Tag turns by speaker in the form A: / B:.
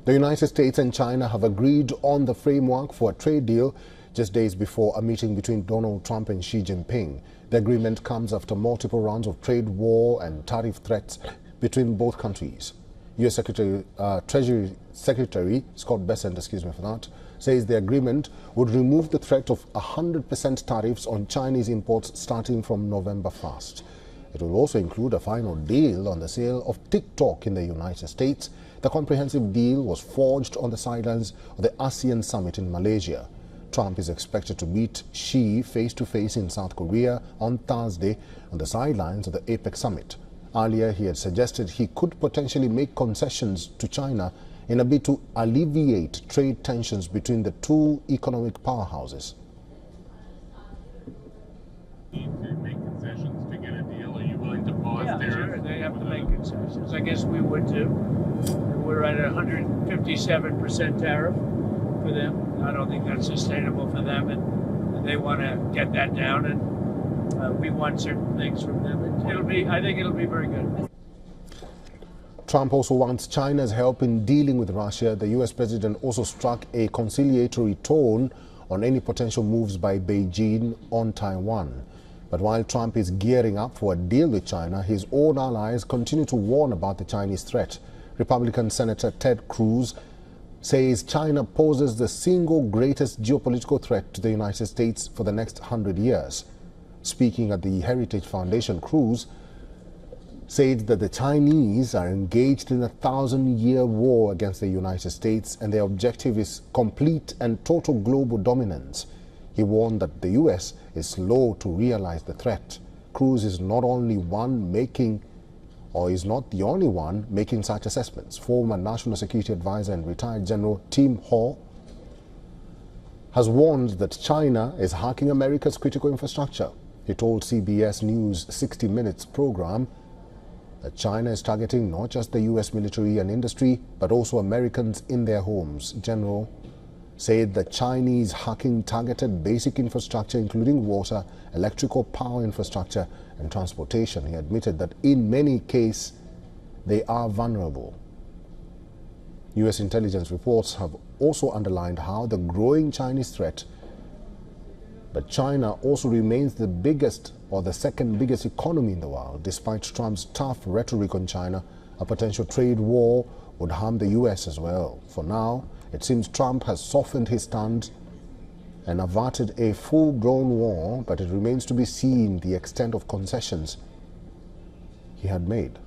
A: The United States and China have agreed on the framework for a trade deal just days before a meeting between Donald Trump and Xi Jinping. The agreement comes after multiple rounds of trade war and tariff threats between both countries. U.S. Treasury Secretary Scott Bessent, says the agreement would remove the threat of 100% tariffs on Chinese imports starting from November 1st. It will also include a final deal on the sale of TikTok in the United States. The comprehensive deal was forged on the sidelines of the ASEAN summit in Malaysia. Trump is expected to meet Xi face-to-face in South Korea on Thursday on the sidelines of the APEC summit. Earlier, he had suggested he could potentially make concessions to China in a bid to alleviate trade tensions between the two economic powerhouses.
B: Yeah, sure. They have to make concessions. I guess we would too. We're at a 157% tariff for them. I don't think that's sustainable for them, and they want to get that down. And we want certain things from them. I think it'll be very good.
A: Trump also wants China's help in dealing with Russia. The U.S. president also struck a conciliatory tone on any potential moves by Beijing on Taiwan. But while Trump is gearing up for a deal with China, his own allies continue to warn about the Chinese threat. Republican Senator Ted Cruz says China poses the single greatest geopolitical threat to the United States for the next 100 years. Speaking at the Heritage Foundation, Cruz said that the Chinese are engaged in a 1,000-year war against the United States and their objective is complete and total global dominance. He warned that the U.S. is slow to realize the threat. Cruz is not the only one making such assessments. Former National Security Advisor and retired General Tim Hall has warned that China is hacking America's critical infrastructure. He told CBS News 60 Minutes program that China is targeting not just the U.S. military and industry, but also Americans in their homes. General said that Chinese hacking targeted basic infrastructure, including water, electrical power infrastructure, and transportation. He admitted that in many cases, they are vulnerable. U.S. intelligence reports have also underlined how the growing Chinese threat, but China also remains the biggest or the second biggest economy in the world. Despite Trump's tough rhetoric on China, a potential trade war would harm the U.S. as well. For now, it seems Trump has softened his stance and averted a full-blown war, but it remains to be seen the extent of concessions he had made.